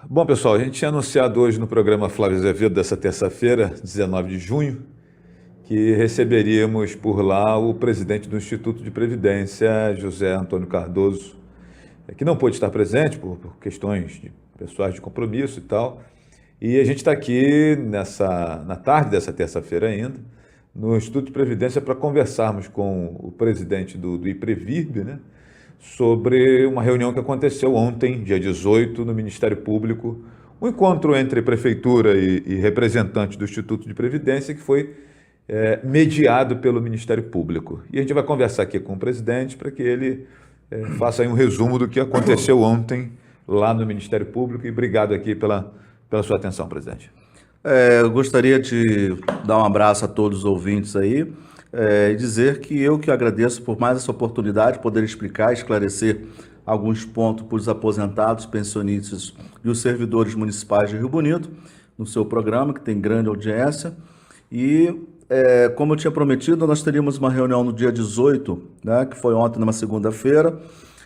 Bom, pessoal, a gente tinha anunciado hoje no programa Flávio Azevedo dessa terça-feira, 19 de junho, que receberíamos por lá o presidente do Instituto de Previdência, José Antônio Cardoso, que não pôde estar presente por questões pessoais de compromisso e tal. E a gente está aqui na tarde dessa terça-feira ainda, no Instituto de Previdência para conversarmos com o presidente do IPREVIRB, né, sobre uma reunião que aconteceu ontem, dia 18, no Ministério Público, um encontro entre prefeitura e representante do Instituto de Previdência que foi mediado pelo Ministério Público. E a gente vai conversar aqui com o presidente para que ele faça aí um resumo do que aconteceu ontem lá no Ministério Público. E obrigado aqui pela sua atenção, presidente. Eu gostaria de dar um abraço a todos os ouvintes aí e dizer que eu que agradeço por mais essa oportunidade de poder explicar, esclarecer alguns pontos para os aposentados, pensionistas e os servidores municipais de Rio Bonito, no seu programa, que tem grande audiência. E, como eu tinha prometido, nós teríamos uma reunião no dia 18, né, que foi ontem, numa segunda-feira,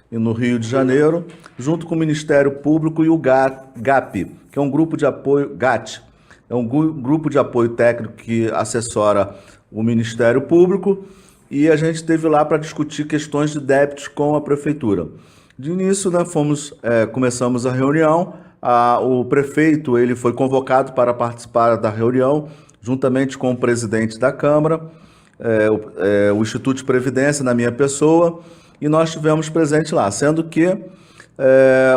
no Rio de Janeiro, junto com o Ministério Público e o GAP, que é um grupo de apoio, GAT, é um grupo de apoio técnico que assessora o Ministério Público, e a gente esteve lá para discutir questões de débitos com a Prefeitura. De início, né, começamos a reunião, o prefeito ele foi convocado para participar da reunião, juntamente com o presidente da Câmara, o Instituto de Previdência, na minha pessoa, e nós estivemos presentes lá, sendo que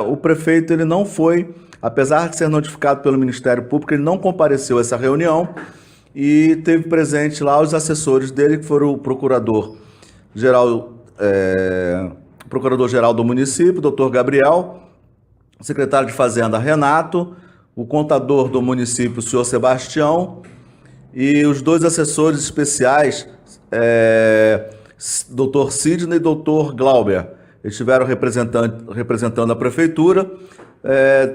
o prefeito ele não foi, apesar de ser notificado pelo Ministério Público, ele não compareceu a essa reunião e teve presente lá os assessores dele, que foram o procurador-geral do município, doutor Gabriel, o secretário de Fazenda, Renato, o contador do município, o senhor Sebastião, e os dois assessores especiais, doutor Sidney e doutor Glauber. Eles estiveram representando a prefeitura,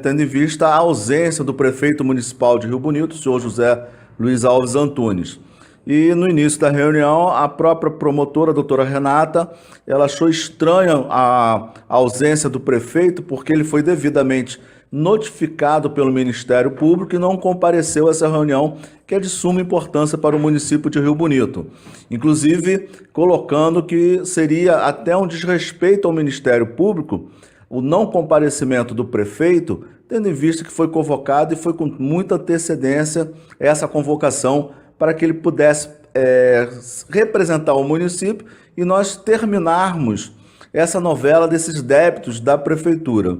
tendo em vista a ausência do prefeito municipal de Rio Bonito, o senhor José Luiz Alves Antunes. E no início da reunião, a própria promotora, a doutora Renata, ela achou estranha a ausência do prefeito, porque ele foi devidamente notificado pelo Ministério Público e não compareceu a essa reunião, que é de suma importância para o município de Rio Bonito. Inclusive, colocando que seria até um desrespeito ao Ministério Público o não comparecimento do prefeito, tendo em vista que foi convocado e foi com muita antecedência essa convocação para que ele pudesse representar o município e nós terminarmos essa novela desses débitos da prefeitura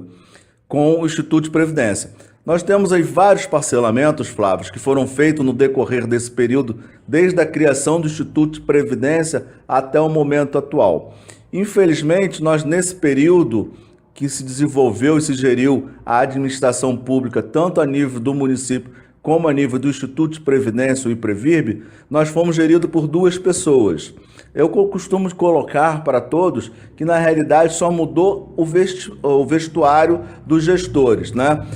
com o Instituto de Previdência. Nós temos aí vários parcelamentos, Flávio, que foram feitos no decorrer desse período, desde a criação do Instituto de Previdência até o momento atual. Infelizmente, nós nesse período que se desenvolveu e se geriu a administração pública, tanto a nível do município como a nível do Instituto de Previdência, o IPREVIRB, nós fomos geridos por duas pessoas. Eu costumo colocar para todos que, na realidade, só mudou o vestuário dos gestores, né?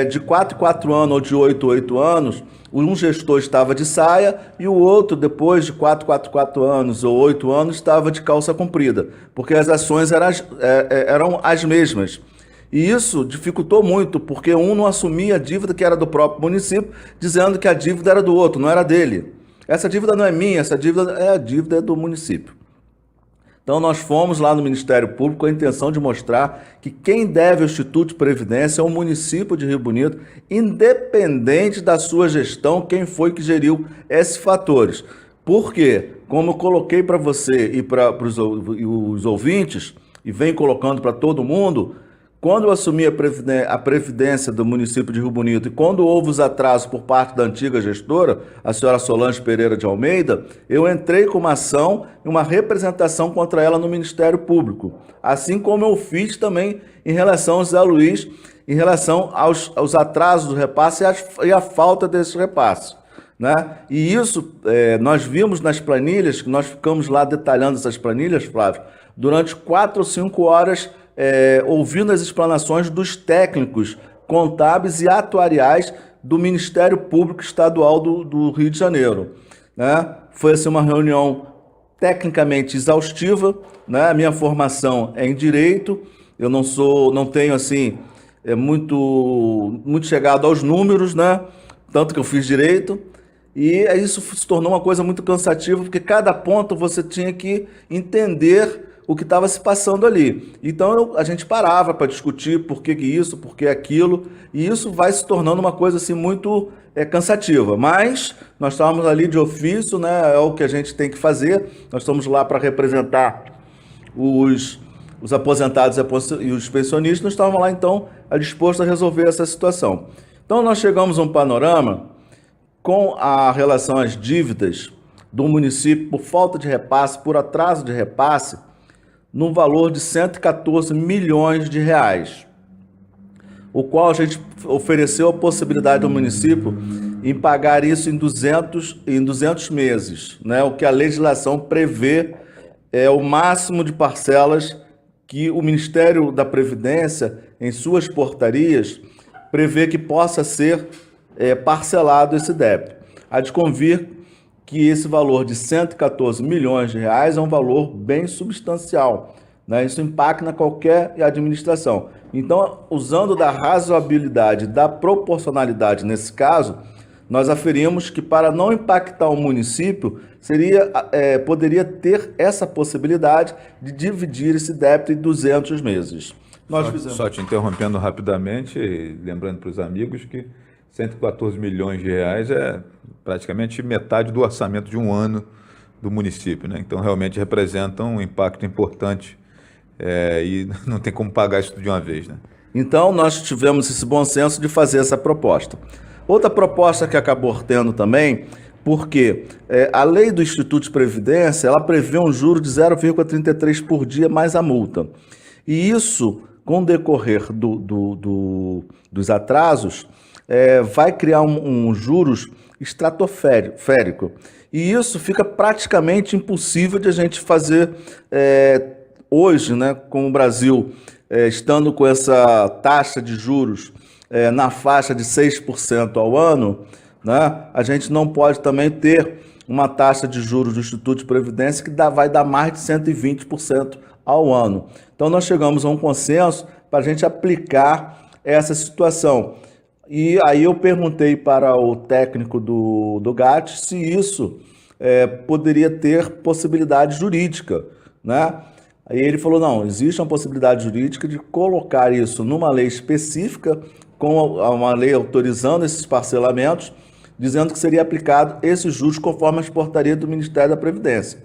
De 4 em 4 anos ou de 8 em 8 anos, um gestor estava de saia e o outro, depois de 4 em 4 anos ou 8 anos, estava de calça comprida, porque as ações eram as mesmas. E isso dificultou muito, porque um não assumia a dívida que era do próprio município, dizendo que a dívida era do outro, não era dele. Essa dívida não é minha, essa dívida é a dívida do município. Então nós fomos lá no Ministério Público com a intenção de mostrar que quem deve ao Instituto de Previdência é o município de Rio Bonito, independente da sua gestão, quem foi que geriu esses fatores. Porque, como eu coloquei para você e para os ouvintes, e venho colocando para todo mundo, quando eu assumi a previdência do município de Rio Bonito e quando houve os atrasos por parte da antiga gestora, a senhora Solange Pereira de Almeida, eu entrei com uma ação e uma representação contra ela no Ministério Público. Assim como eu fiz também em relação ao Zé Luiz, em relação aos atrasos do repasse e a falta desse repasse, né? E isso nós vimos nas planilhas, que nós ficamos lá detalhando essas planilhas, Flávio, durante 4 ou 5 horas, ouvindo as explanações dos técnicos contábeis e atuariais do Ministério Público Estadual do Rio de Janeiro, né? Foi assim, uma reunião tecnicamente exaustiva, né? A minha formação é em Direito, eu não tenho assim muito chegado aos números, né? Tanto que eu fiz direito. E isso se tornou uma coisa muito cansativa, porque cada ponto você tinha que entender o que estava se passando ali. Então a gente parava para discutir por que isso, por que aquilo, e isso vai se tornando uma coisa assim muito cansativa. Mas nós estávamos ali de ofício, né? É o que a gente tem que fazer. Nós estamos lá para representar os aposentados e os pensionistas. Nós estávamos lá então dispostos a resolver essa situação. Então nós chegamos a um panorama com a relação às dívidas do município por falta de repasse, por atraso de repasse, no valor de 114 milhões de reais, o qual a gente ofereceu a possibilidade do município em pagar isso em 200 meses, né? O que a legislação prevê é o máximo de parcelas que o Ministério da Previdência, em suas portarias, prevê que possa ser parcelado esse débito. Há de convir que esse valor de 114 milhões de reais é um valor bem substancial, né? Isso impacta qualquer administração. Então, usando da razoabilidade, da proporcionalidade nesse caso, nós aferimos que para não impactar o município, poderia ter essa possibilidade de dividir esse débito em 200 meses. Só te interrompendo rapidamente, lembrando para os amigos que 114 milhões de reais é praticamente metade do orçamento de um ano do município, né? Então, realmente representa um impacto importante e não tem como pagar isso de uma vez, né? Então, nós tivemos esse bom senso de fazer essa proposta. Outra proposta que acabou tendo também, porque a lei do Instituto de Previdência, ela prevê um juro de 0,33 por dia mais a multa. E isso, com o decorrer dos atrasos, vai criar um juros estratosférico. E isso fica praticamente impossível de a gente fazer hoje, né, com o Brasil estando com essa taxa de juros na faixa de 6% ao ano, né, a gente não pode também ter uma taxa de juros do Instituto de Previdência que vai dar mais de 120% ao ano. Então nós chegamos a um consenso para a gente aplicar essa situação. E aí eu perguntei para o técnico do GAT se isso poderia ter possibilidade jurídica, né? Aí ele falou, não, existe uma possibilidade jurídica de colocar isso numa lei específica, com uma lei autorizando esses parcelamentos, dizendo que seria aplicado esses juros conforme as portarias do Ministério da Previdência.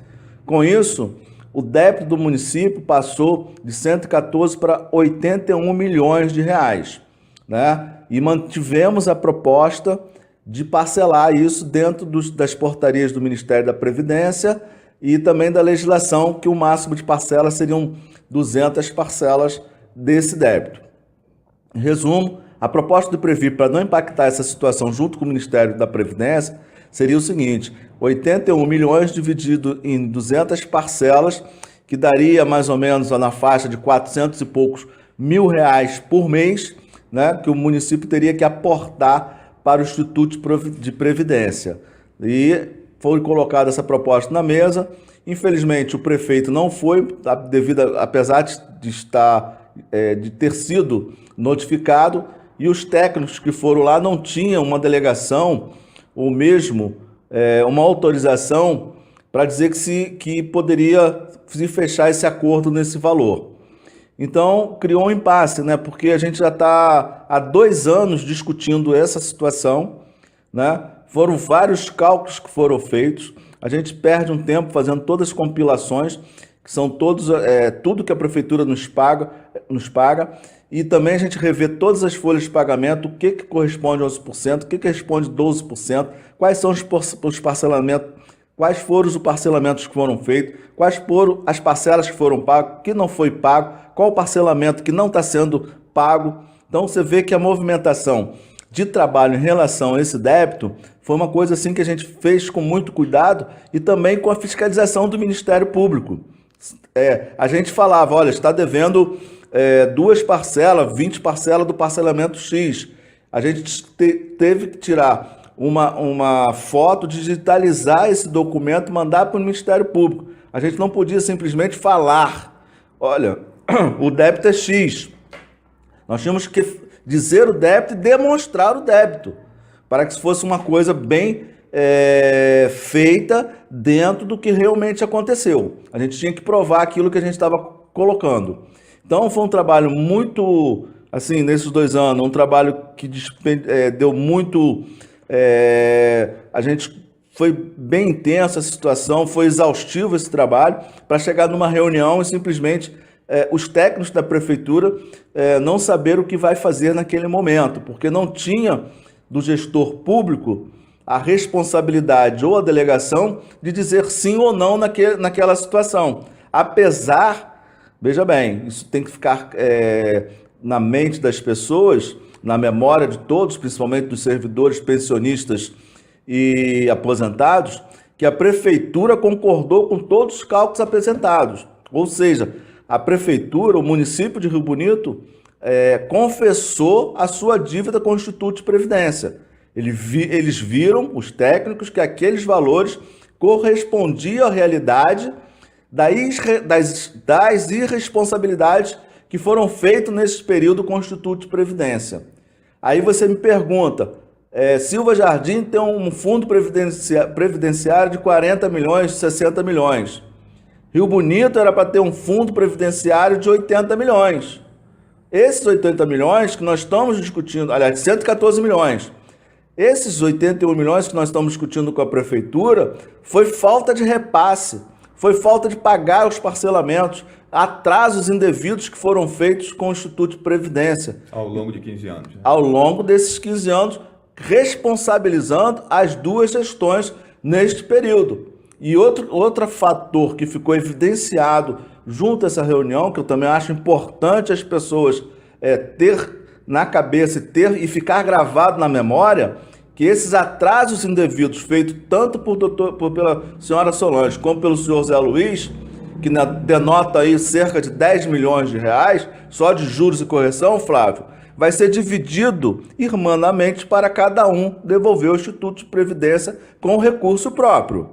Com isso, o débito do município passou de 114 para 81 milhões de reais, né? E mantivemos a proposta de parcelar isso dentro das portarias do Ministério da Previdência e também da legislação, que o máximo de parcelas seriam 200 parcelas desse débito. Em resumo, a proposta do Previ, para não impactar essa situação junto com o Ministério da Previdência, seria o seguinte: 81 milhões dividido em 200 parcelas, que daria mais ou menos na faixa de 400 e poucos mil reais por mês, né, que o município teria que aportar para o Instituto de Previdência. E foi colocada essa proposta na mesa. Infelizmente, o prefeito não foi, apesar de ter sido notificado, e os técnicos que foram lá não tinham uma delegação ou mesmo uma autorização para dizer que poderia se fechar esse acordo nesse valor. Então, criou um impasse, né? Porque a gente já está há 2 anos discutindo essa situação, né? Foram vários cálculos que foram feitos, a gente perde um tempo fazendo todas as compilações, que são tudo que a prefeitura nos paga, e também a gente revê todas as folhas de pagamento, o que corresponde a 11%, o que responde a 12%, quais são os parcelamentos, quais foram os parcelamentos que foram feitos, quais foram as parcelas que foram pagas, o que não foi pago, qual o parcelamento que não está sendo pago. Então você vê que a movimentação de trabalho em relação a esse débito foi uma coisa assim que a gente fez com muito cuidado e também com a fiscalização do Ministério Público. A gente falava, olha, está devendo 2 parcelas, 20 parcelas do parcelamento X. A gente teve que tirar uma foto, digitalizar esse documento e mandar para o Ministério Público. A gente não podia simplesmente falar, olha, o débito é X. Nós tínhamos que dizer o débito e demonstrar o débito, para que fosse uma coisa bem feita dentro do que realmente aconteceu. A gente tinha que provar aquilo que a gente estava colocando. Então foi um trabalho muito, assim, nesses 2 anos, um trabalho que deu muito... a gente foi bem intensa a situação, foi exaustivo esse trabalho, para chegar numa reunião e simplesmente os técnicos da prefeitura não saber o que vai fazer naquele momento, porque não tinha do gestor público a responsabilidade ou a delegação de dizer sim ou não naquela situação. Apesar, veja bem, isso tem que ficar na mente das pessoas, na memória de todos, principalmente dos servidores pensionistas e aposentados, que a prefeitura concordou com todos os cálculos apresentados. Ou seja, a prefeitura, o município de Rio Bonito, confessou a sua dívida com o Instituto de Previdência. Eles viram, os técnicos, que aqueles valores correspondiam à realidade das irresponsabilidades que foram feitas nesse período com o Instituto de Previdência. Aí você me pergunta, Silva Jardim tem um fundo previdenciário de 40 milhões, 60 milhões. Rio Bonito era para ter um fundo previdenciário de 80 milhões. Esses 80 milhões que nós estamos discutindo, aliás, 114 milhões, esses 81 milhões que nós estamos discutindo com a prefeitura foi falta de repasse, foi falta de pagar os parcelamentos, atrasos indevidos que foram feitos com o Instituto de Previdência. Ao longo de 15 anos. Né? Ao longo desses 15 anos, responsabilizando as duas gestões neste período. E outro fator que ficou evidenciado junto a essa reunião, que eu também acho importante as pessoas ter na cabeça e ficar gravado na memória, que esses atrasos indevidos feitos tanto pela senhora Solange como pelo senhor Zé Luiz, que denota aí cerca de 10 milhões de reais, só de juros e correção, Flávio, vai ser dividido irmanamente para cada um devolver ao Instituto de Previdência com recurso próprio.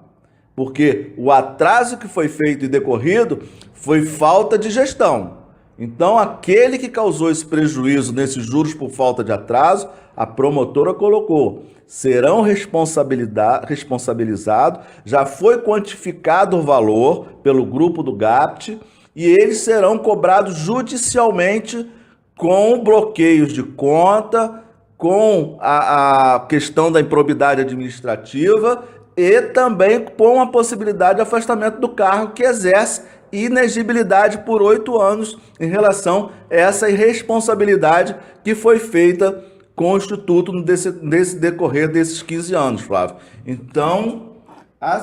Porque o atraso que foi feito e decorrido foi falta de gestão. Então, aquele que causou esse prejuízo nesses juros por falta de atraso, a promotora colocou, serão responsabilizados, já foi quantificado o valor pelo grupo do GAPT e eles serão cobrados judicialmente com bloqueios de conta, com a questão da improbidade administrativa e também com a possibilidade de afastamento do cargo que exerce inegibilidade por 8 anos em relação a essa irresponsabilidade que foi feita com o Instituto nesse decorrer desses 15 anos, Flávio. Então, a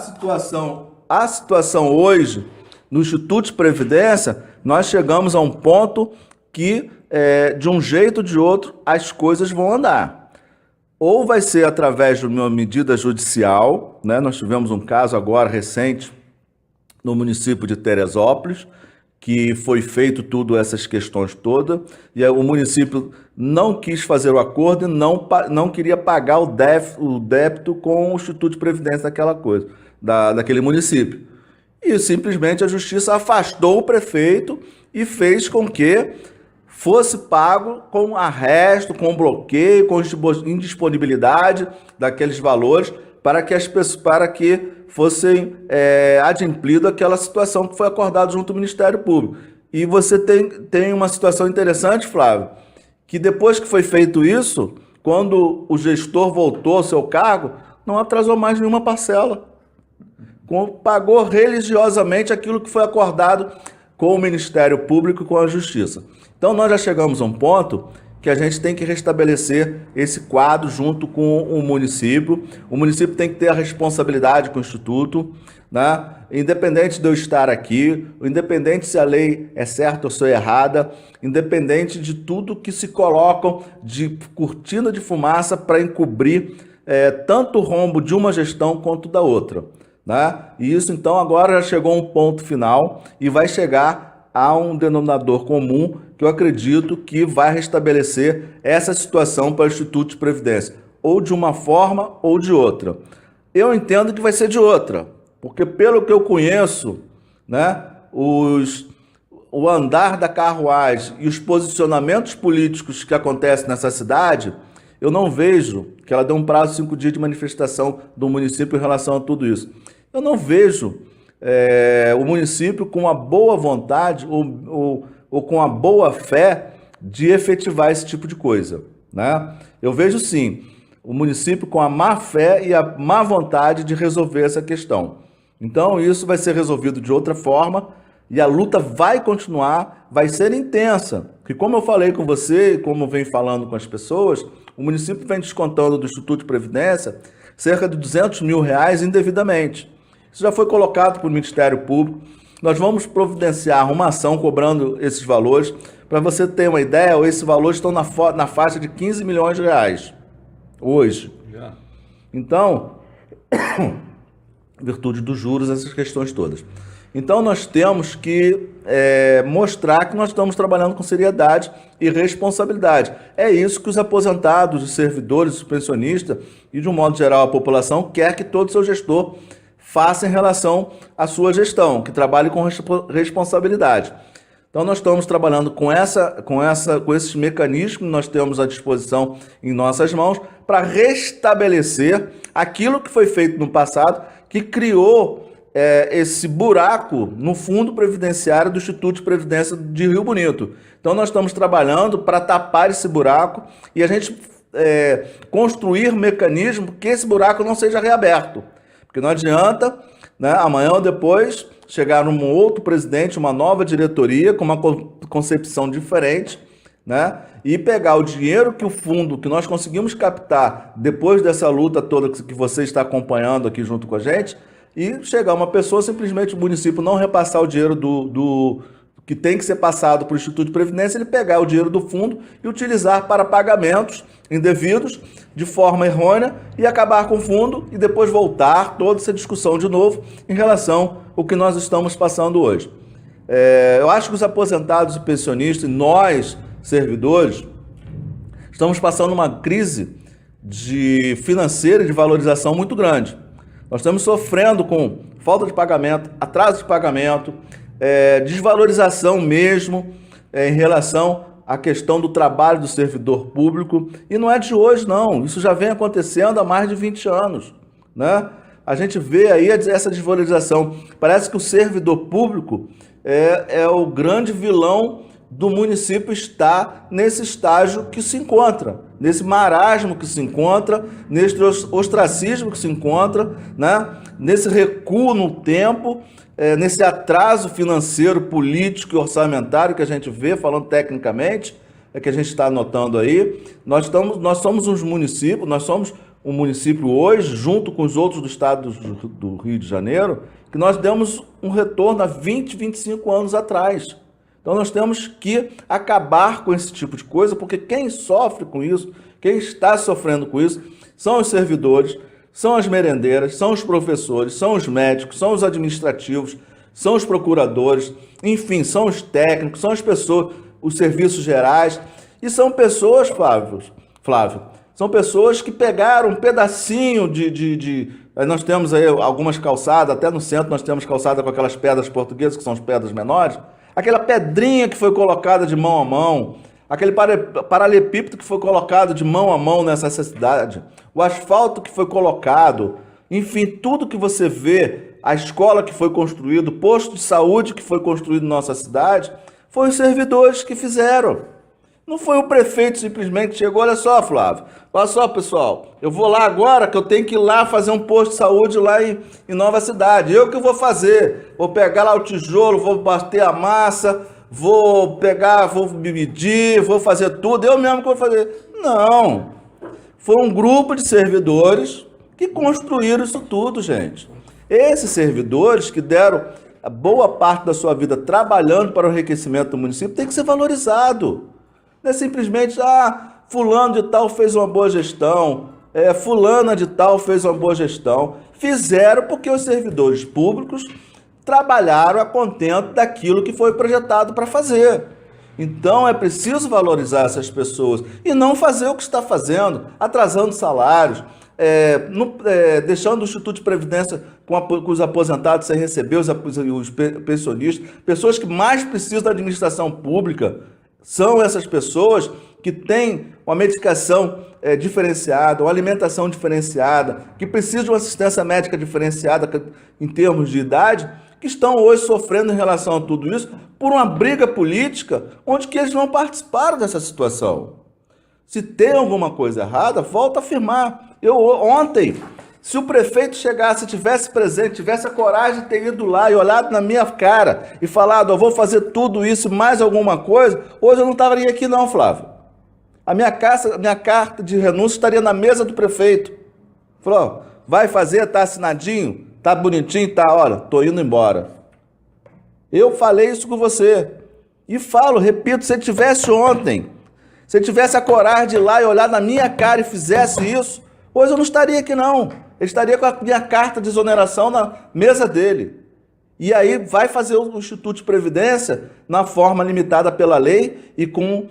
situação hoje, no Instituto de Previdência, nós chegamos a um ponto que, de um jeito ou de outro, as coisas vão andar. Ou vai ser através de uma medida judicial, né? Nós tivemos um caso agora recente, no município de Teresópolis, que foi feito tudo essas questões todas, e o município não quis fazer o acordo e não queria pagar o débito com o Instituto de Previdência daquele município. E simplesmente a justiça afastou o prefeito e fez com que fosse pago com arresto, com bloqueio, com indisponibilidade daqueles valores para que fossem adimplido aquela situação que foi acordada junto ao Ministério Público. E você tem uma situação interessante, Flávio, que depois que foi feito isso, quando o gestor voltou ao seu cargo, não atrasou mais nenhuma parcela. Pagou religiosamente aquilo que foi acordado com o Ministério Público e com a Justiça. Então nós já chegamos a um ponto que a gente tem que restabelecer esse quadro junto com o município. O município tem que ter a responsabilidade com o Instituto, né? Independente de eu estar aqui, independente se a lei é certa ou se é errada, independente de tudo que se colocam de cortina de fumaça para encobrir tanto o rombo de uma gestão quanto da outra, né? E isso então agora já chegou a um ponto final e vai chegar a um denominador comum que eu acredito que vai restabelecer essa situação para o Instituto de Previdência, ou de uma forma ou de outra. Eu entendo que vai ser de outra, porque pelo que eu conheço, né, o andar da carruagem e os posicionamentos políticos que acontecem nessa cidade, eu não vejo que ela deu um prazo de 5 dias de manifestação do município em relação a tudo isso. Eu não vejo o município com a boa vontade ou com a boa fé de efetivar esse tipo de coisa, né? Eu vejo sim o município com a má fé e a má vontade de resolver essa questão. Então isso vai ser resolvido de outra forma e a luta vai continuar, vai ser intensa. Porque como eu falei com você e como vem falando com as pessoas, o município vem descontando do Instituto de Previdência cerca de R$200 mil indevidamente. Isso já foi colocado para o Ministério Público. Nós vamos providenciar uma ação cobrando esses valores. Para você ter uma ideia, esses valores estão na faixa de R$15 milhões hoje. Então, em virtude dos juros, essas questões todas. Então, nós temos que mostrar que nós estamos trabalhando com seriedade e responsabilidade. É isso que os aposentados, os servidores, os pensionistas e, de um modo geral, a população quer que todo seu gestor faça em relação à sua gestão, que trabalhe com responsabilidade. Então, nós estamos trabalhando com esses mecanismos que nós temos à disposição em nossas mãos para restabelecer aquilo que foi feito no passado, que criou esse buraco no fundo previdenciário do Instituto de Previdência de Rio Bonito. Então, nós estamos trabalhando para tapar esse buraco e a gente construir mecanismos que esse buraco não seja reaberto. Porque não adianta, né, amanhã ou depois chegar um outro presidente, uma nova diretoria com uma concepção diferente, né, e pegar o dinheiro que o fundo, que nós conseguimos captar depois dessa luta toda que você está acompanhando aqui junto com a gente, e chegar uma pessoa, simplesmente o município não repassar o dinheiro do que tem que ser passado para o Instituto de Previdência, ele pegar o dinheiro do fundo e utilizar para pagamentos indevidos, de forma errônea, e acabar com o fundo e depois voltar toda essa discussão de novo em relação ao que nós estamos passando hoje. Eu acho que os aposentados e pensionistas, nós, servidores, estamos passando uma crise financeira e de valorização muito grande. Nós estamos sofrendo com falta de pagamento, atraso de pagamento, desvalorização mesmo em relação à questão do trabalho do servidor público. E não é de hoje, não. Isso já vem acontecendo há mais de 20 anos, né? A gente vê aí essa desvalorização. Parece que o servidor público é o grande vilão do município, está nesse estágio que se encontra, nesse marasmo que se encontra, nesse ostracismo que se encontra, né? Nesse recuo no tempo, nesse atraso financeiro, político e orçamentário que a gente vê, falando tecnicamente, que a gente está notando aí. Nós somos um município hoje, junto com os outros do estado do Rio de Janeiro, que nós demos um retorno há 20, 25 anos atrás. Então nós temos que acabar com esse tipo de coisa, porque quem sofre com isso, quem está sofrendo com isso, são os servidores, são as merendeiras, são os professores, são os médicos, são os administrativos, são os procuradores, enfim, são os técnicos, são as pessoas, os serviços gerais, e são pessoas, Flávio, são pessoas que pegaram um pedacinho nós temos aí algumas calçadas, até no centro nós temos calçada com aquelas pedras portuguesas, que são as pedras menores, aquela pedrinha que foi colocada de mão a mão, aquele paralelepípedo que foi colocado de mão a mão nessa cidade, o asfalto que foi colocado, enfim, tudo que você vê, a escola que foi construída, o posto de saúde que foi construído na nossa cidade, foi os servidores que fizeram. Não foi o prefeito simplesmente que chegou, olha só, Flávio, olha só, pessoal, eu vou lá agora que eu tenho que ir lá fazer um posto de saúde lá em Nova Cidade. Eu que vou fazer, vou pegar lá o tijolo, vou bater a massa, vou medir, vou fazer tudo, eu mesmo que vou fazer. Não, foi um grupo de servidores que construíram isso tudo, gente. Esses servidores que deram a boa parte da sua vida trabalhando para o enriquecimento do município tem que ser valorizado. Não é simplesmente, fulano de tal fez uma boa gestão, fulana de tal fez uma boa gestão. Fizeram porque os servidores públicos trabalharam a contento daquilo que foi projetado para fazer. Então é preciso valorizar essas pessoas e não fazer o que está fazendo, atrasando salários, deixando o Instituto de Previdência com os aposentados sem receber, os pensionistas. Pessoas que mais precisam da administração pública são essas pessoas que têm uma medicação diferenciada, uma alimentação diferenciada, que precisam de uma assistência médica diferenciada em termos de idade, que estão hoje sofrendo em relação a tudo isso por uma briga política onde que eles não participaram dessa situação. Se tem alguma coisa errada, volta a afirmar. Ontem, se o prefeito chegasse, tivesse presente, tivesse a coragem de ter ido lá e olhado na minha cara e falado, eu vou fazer tudo isso, mais alguma coisa, hoje eu não estaria aqui não, Flávio. A minha carta de renúncia estaria na mesa do prefeito. Falou, vai fazer, tá assinadinho, tá bonitinho, tá, olha, tô indo embora. Eu falei isso com você. E falo, repito, se ele tivesse ontem, se ele tivesse a coragem de ir lá e olhar na minha cara e fizesse isso, hoje eu não estaria aqui não. Ele estaria com a minha carta de exoneração na mesa dele. E aí vai fazer o Instituto de Previdência na forma limitada pela lei e com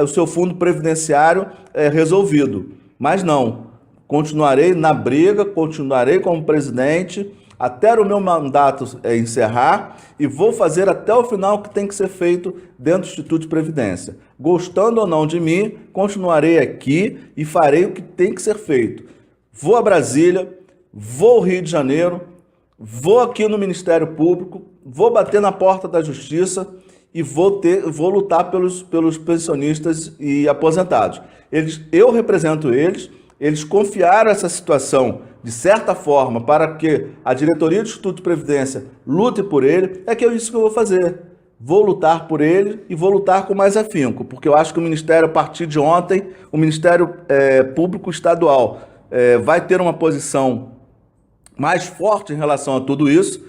o seu fundo previdenciário resolvido. Mas não, continuarei na briga, continuarei como presidente até o meu mandato encerrar e vou fazer até o final o que tem que ser feito dentro do Instituto de Previdência. Gostando ou não de mim, continuarei aqui e farei o que tem que ser feito. Vou a Brasília, vou ao Rio de Janeiro, vou aqui no Ministério Público, vou bater na porta da Justiça e vou lutar pelos pensionistas e aposentados. Eu represento eles confiaram essa situação de certa forma para que a diretoria do Instituto de Previdência lute por ele, é isso que eu vou fazer. Vou lutar por ele e vou lutar com mais afinco, porque eu acho que o Ministério, a partir de ontem, o Ministério Público Estadual vai ter uma posição mais forte em relação a tudo isso.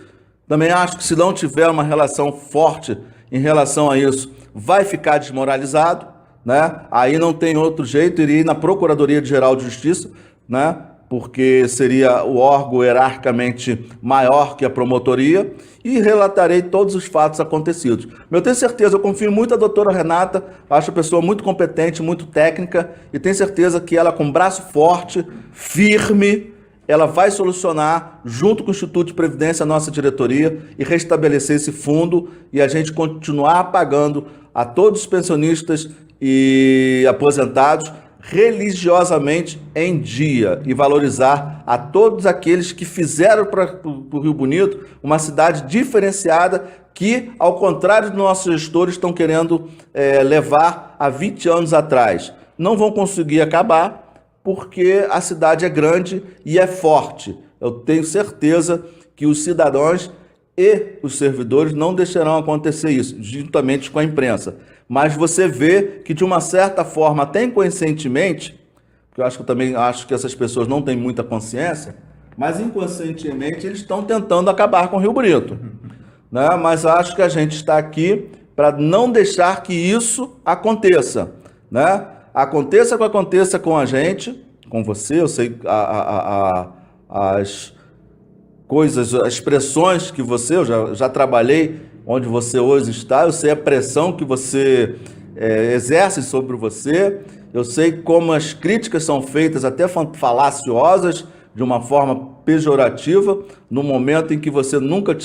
Também acho que se não tiver uma relação forte em relação a isso, vai ficar desmoralizado, né? Aí não tem outro jeito, iria ir na Procuradoria-Geral de Justiça, né? Porque seria o órgão hierarquicamente maior que a promotoria, e relatarei todos os fatos acontecidos. Eu tenho certeza, eu confio muito na doutora Renata, acho a pessoa muito competente, muito técnica, e tenho certeza que ela, com braço forte, firme, ela vai solucionar, junto com o Instituto de Previdência, a nossa diretoria, e restabelecer esse fundo, e a gente continuar pagando a todos os pensionistas e aposentados religiosamente em dia, e valorizar a todos aqueles que fizeram para o Rio Bonito uma cidade diferenciada que, ao contrário dos nossos gestores, estão querendo levar há 20 anos atrás. Não vão conseguir acabar porque a cidade é grande e é forte. Eu tenho certeza que os cidadãos e os servidores não deixarão acontecer isso, juntamente com a imprensa. Mas você vê que, de uma certa forma, até inconscientemente, porque eu também acho que essas pessoas não têm muita consciência, mas inconscientemente eles estão tentando acabar com o Rio Bonito. Né? Mas acho que a gente está aqui para não deixar que isso aconteça. Né? Aconteça o que aconteça com a gente, com você, eu sei as coisas, as expressões que eu já trabalhei onde você hoje está, eu sei a pressão que você exerce sobre você, eu sei como as críticas são feitas até falaciosas, de uma forma pejorativa, no momento em que você nunca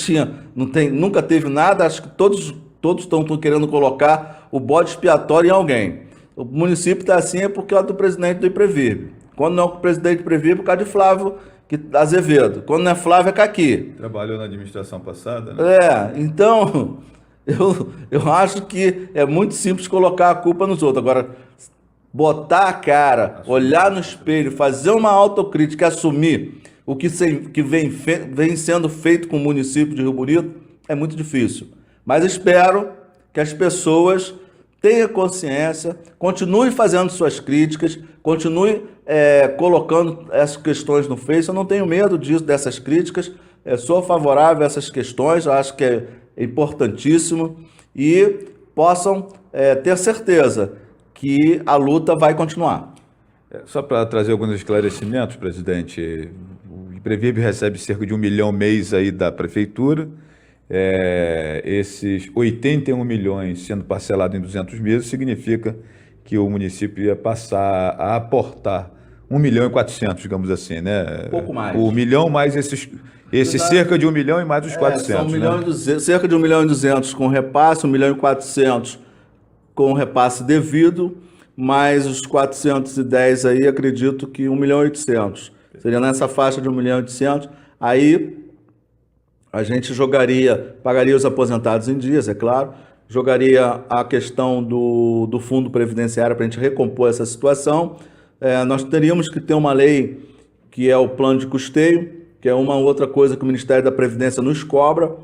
teve nada. Acho que todos estão querendo colocar o bode expiatório em alguém. O município está assim porque é do presidente do IPREVIRB. Quando não é o presidente do IPREVIRB, por causa de Flávio Azevedo. Quando não é Flávio, é Caqui. Trabalhou na administração passada, né? Então, eu acho que é muito simples colocar a culpa nos outros. Agora, botar a cara, olhar no espelho, fazer uma autocrítica, assumir o que vem sendo feito com o município de Rio Bonito, é muito difícil. Mas espero que as pessoas tenham consciência, continuem fazendo suas críticas, continuem colocando essas questões no Face. Eu não tenho medo dessas críticas, sou favorável a essas questões, eu acho que é importantíssimo, e possam ter certeza que a luta vai continuar. Só para trazer alguns esclarecimentos, presidente, o IPREVIRB recebe cerca de 1 milhão mês aí da prefeitura, esses 81 milhões sendo parcelados em 200 meses significa que o município ia passar a aportar 1.400.000, digamos assim, né? Um pouco mais. O milhão mais esse cerca de 1 milhão e mais os 400, são né? cerca de 1.200.000 com repasse, 1.400.000 com repasse devido, mais os 410 aí, acredito que 1.800.000. Seria nessa faixa de 1.800.000. Aí a gente pagaria os aposentados em dias, é claro, jogaria a questão do fundo previdenciário para a gente recompor essa situação. Nós teríamos que ter uma lei que é o plano de custeio, que é uma outra coisa que o Ministério da Previdência nos cobra,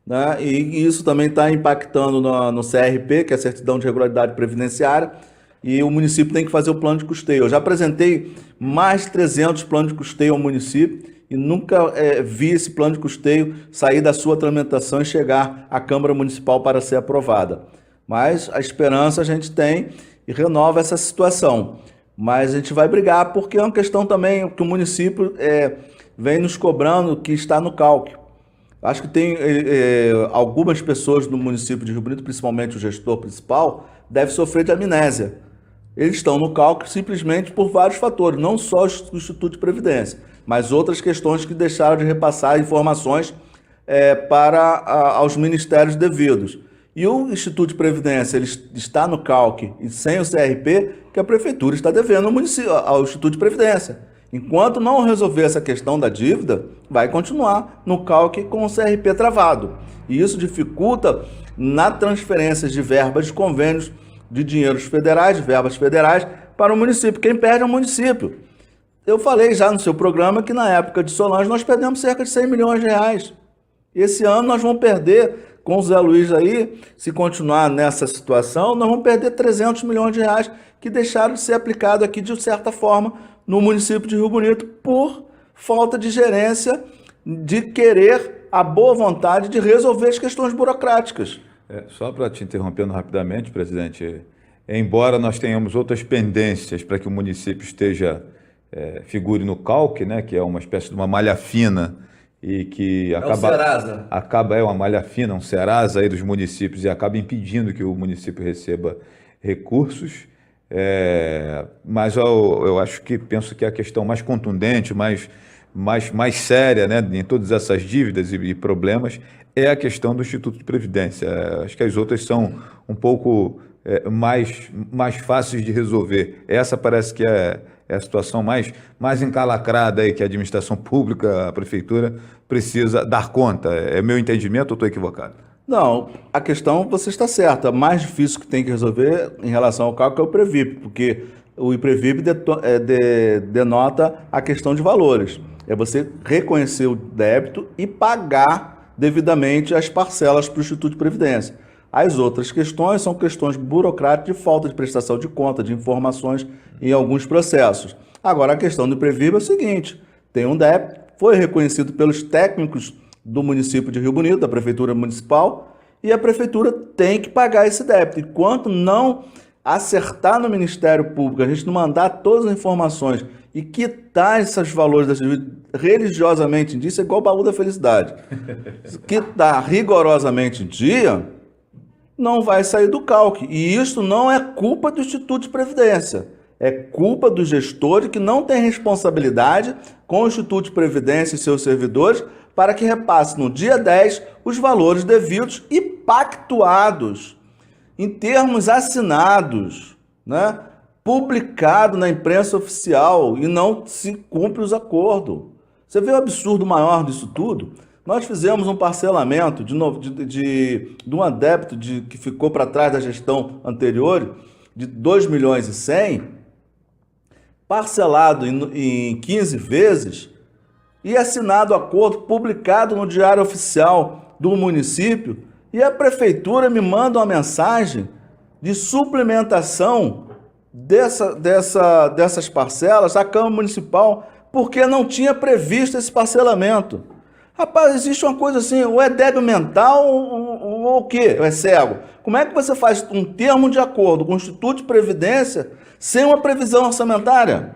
né? E isso também está impactando no CRP, que é a Certidão de Regularidade Previdenciária, e o município tem que fazer o plano de custeio. Eu já apresentei mais 300 planos de custeio ao município e nunca vi esse plano de custeio sair da sua tramitação e chegar à Câmara Municipal para ser aprovada. Mas a esperança a gente tem e renova essa situação. Mas a gente vai brigar porque é uma questão também que o município vem nos cobrando, que está no cálculo. Acho que tem algumas pessoas no município de Rio Bonito, principalmente o gestor principal, deve sofrer de amnésia. Eles estão no cálculo simplesmente por vários fatores, não só o Instituto de Previdência, mas outras questões que deixaram de repassar informações aos ministérios devidos. E o Instituto de Previdência ele está no cálculo e sem o CRP, que a Prefeitura está devendo ao Instituto de Previdência. Enquanto não resolver essa questão da dívida, vai continuar no cálculo com o CRP travado. E isso dificulta na transferência de verbas de convênios de dinheiros federais, de verbas federais, para o município. Quem perde é o município. Eu falei já no seu programa que na época de Solange nós perdemos cerca de 100 milhões de reais. Esse ano nós vamos perder, com o Zé Luiz aí, se continuar nessa situação, nós vamos perder 300 milhões de reais que deixaram de ser aplicado aqui de certa forma no município de Rio Bonito por falta de gerência, de querer a boa vontade de resolver as questões burocráticas. Só para te interrompendo rapidamente, presidente, embora nós tenhamos outras pendências para que o município figure no CALC, né, que é uma espécie de uma malha fina e que acaba uma malha fina, um Serasa aí dos municípios e acaba impedindo que o município receba recursos. Mas eu penso que a questão mais contundente, mais séria, né, em todas essas dívidas e problemas é a questão do Instituto de Previdência. Acho que as outras são um pouco mais fáceis de resolver. Essa parece que é a situação mais encalacrada aí que a administração pública, a prefeitura, precisa dar conta. É meu entendimento ou estou equivocado? Não, a questão, você está certa. A mais difícil que tem que resolver em relação ao cálculo é o Previp, porque o IPREVIP denota a questão de valores. É você reconhecer o débito e pagar devidamente as parcelas para o Instituto de Previdência. As outras questões são questões burocráticas de falta de prestação de conta, de informações em alguns processos. Agora, a questão do Previp é o seguinte, tem um débito, foi reconhecido pelos técnicos do município de Rio Bonito, da Prefeitura Municipal, e a Prefeitura tem que pagar esse débito. Enquanto não acertar no Ministério Público, a gente não mandar todas as informações e quitar esses valores das dívidas religiosamente em dia, isso é igual o baú da felicidade. Quitar rigorosamente em dia, não vai sair do cálculo. E isso não é culpa do Instituto de Previdência. É culpa do gestor que não tem responsabilidade com o Instituto de Previdência e seus servidores para que repasse no dia 10 os valores devidos e pactuados, em termos assinados, né? Publicado na imprensa oficial e não se cumpre os acordos. Você vê o absurdo maior disso tudo? Nós fizemos um parcelamento de um débito que ficou para trás da gestão anterior de 2 milhões e 100, parcelado em 15 vezes e assinado o acordo, publicado no Diário Oficial do município, e a prefeitura me manda uma mensagem de suplementação dessas parcelas à Câmara Municipal, porque não tinha previsto esse parcelamento. Rapaz, existe uma coisa assim, ou é débil mental ou o quê? Ou é cego? Como é que você faz um termo de acordo com o Instituto de Previdência sem uma previsão orçamentária?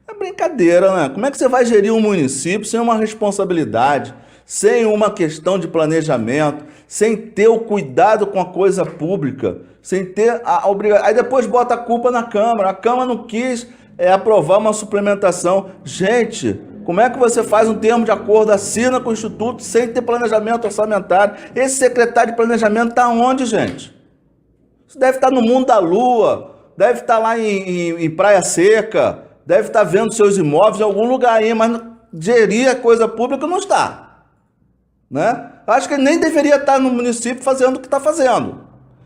É brincadeira, né? Como é que você vai gerir um município sem uma responsabilidade, sem uma questão de planejamento, sem ter o cuidado com a coisa pública, sem ter a obrigação? Aí depois bota a culpa na Câmara. A Câmara não quis aprovar uma suplementação. Gente, como é que você faz um termo de acordo, assina com o Instituto sem ter planejamento orçamentário? Esse secretário de planejamento está onde, gente? Isso deve estar no mundo da lua, deve estar lá em Praia Seca, deve estar vendo seus imóveis em algum lugar aí, mas gerir a coisa pública não está. Né? Acho que ele nem deveria estar no município fazendo o que está fazendo.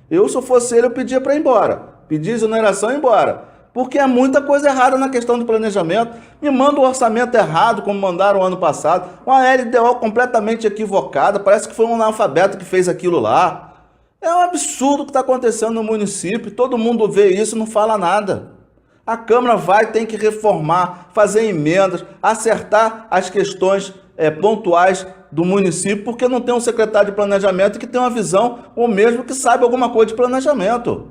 Eu, se eu fosse ele, eu pedia para ir embora. Pedir exoneração e ir embora. Porque é muita coisa errada na questão do planejamento. Me manda o orçamento errado, como mandaram ano passado. Uma LDO completamente equivocada. Parece que foi um analfabeto que fez aquilo lá. É um absurdo o que está acontecendo no município. Todo mundo vê isso e não fala nada. A Câmara tem que reformar, fazer emendas, acertar as questões pontuais do município, porque não tem um secretário de planejamento que tenha uma visão, ou mesmo que saiba alguma coisa de planejamento.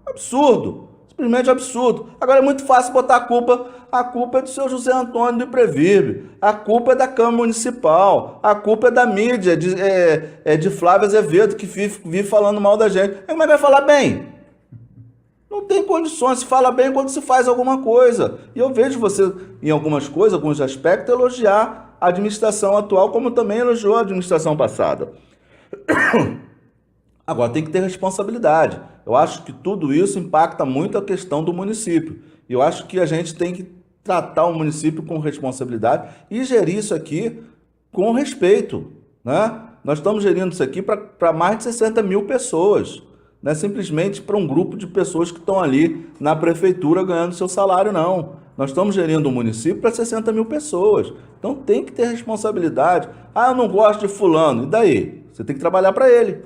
Absurdo. Simplesmente absurdo. Agora é muito fácil botar a culpa é do seu José Antônio do Imprevive, a culpa é da Câmara Municipal, a culpa é da mídia, de Flávio Azevedo, que vive falando mal da gente. Como é que vai falar bem? Não tem condições, se fala bem quando se faz alguma coisa. E eu vejo você, em algumas coisas, alguns aspectos, elogiar a administração atual, como também elogiou a administração passada. Agora, tem que ter responsabilidade. Eu acho que tudo isso impacta muito a questão do município. E eu acho que a gente tem que tratar o município com responsabilidade e gerir isso aqui com respeito. Né? Nós estamos gerindo isso aqui para mais de 60 mil pessoas. Não é simplesmente para um grupo de pessoas que estão ali na prefeitura ganhando seu salário, não. Nós estamos gerindo o município para 60 mil pessoas. Então tem que ter responsabilidade. Ah, eu não gosto de fulano. E daí? Você tem que trabalhar para ele.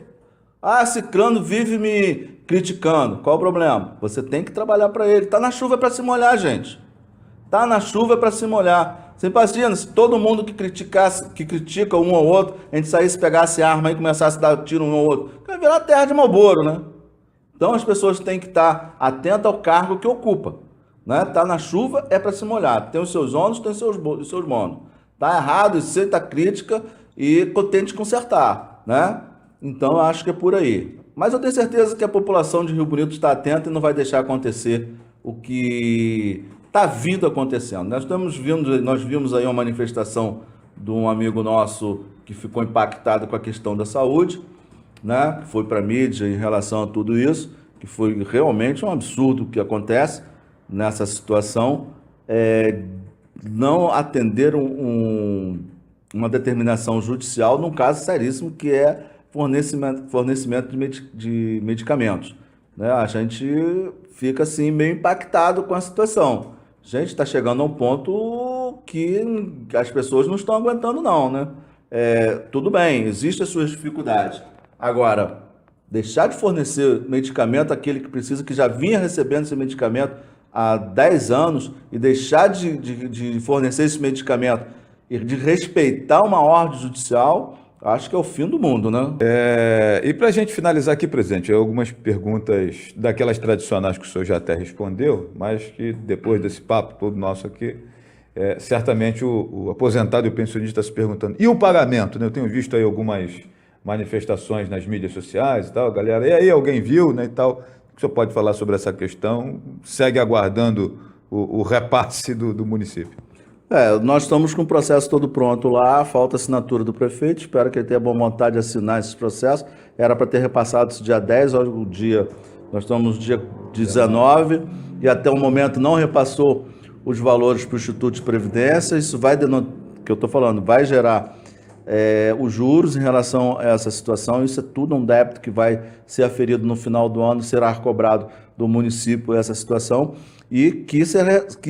Ah, ciclano vive me criticando. Qual o problema? Você tem que trabalhar para ele. Está na chuva para se molhar, gente. Está na chuva para se molhar. Você imagina se todo mundo que critica um ou outro, a gente saísse, pegasse arma e começasse a dar tiro um ao outro. Vai virar terra de Marlboro, né? Então as pessoas têm que estar atentas ao cargo que ocupa. Né? Tá na chuva é para se molhar. Tem os seus ônus, tem os seus bônus. Tá errado, aceita a crítica e tente consertar. Né? Então eu acho que é por aí. Mas eu tenho certeza que a população de Rio Bonito está atenta e não vai deixar acontecer o que está vindo acontecendo. Nós vimos aí uma manifestação de um amigo nosso que ficou impactado com a questão da saúde, né? Que foi para a mídia em relação a tudo isso, que foi realmente um absurdo o que acontece nessa situação. Não atender uma determinação judicial num caso seríssimo que é fornecimento de medicamentos. Né? A gente fica assim meio impactado com a situação. Gente, está chegando a um ponto que as pessoas não estão aguentando não, né? Tudo bem, existem as suas dificuldades. Agora, deixar de fornecer medicamento àquele que precisa, que já vinha recebendo esse medicamento há 10 anos, e deixar de fornecer esse medicamento e de respeitar uma ordem judicial, acho que é o fim do mundo, né? E para a gente finalizar aqui, presidente, algumas perguntas daquelas tradicionais que o senhor já até respondeu, mas que depois desse papo todo nosso aqui, certamente o aposentado e o pensionista está se perguntando. E o pagamento? Né? Eu tenho visto aí algumas manifestações nas mídias sociais e tal, galera. E aí, alguém viu, né, e tal? O senhor pode falar sobre essa questão? Segue aguardando o repasse do município. Nós estamos com o processo todo pronto lá, falta a assinatura do prefeito, espero que ele tenha boa vontade de assinar esse processo. Era para ter repassado esse dia 10, hoje nós estamos no dia 19, e até o momento não repassou os valores para o Instituto de Previdência. Isso vai gerar os juros em relação a essa situação. Isso é tudo um débito que vai ser aferido no final do ano, será cobrado do município essa situação, e que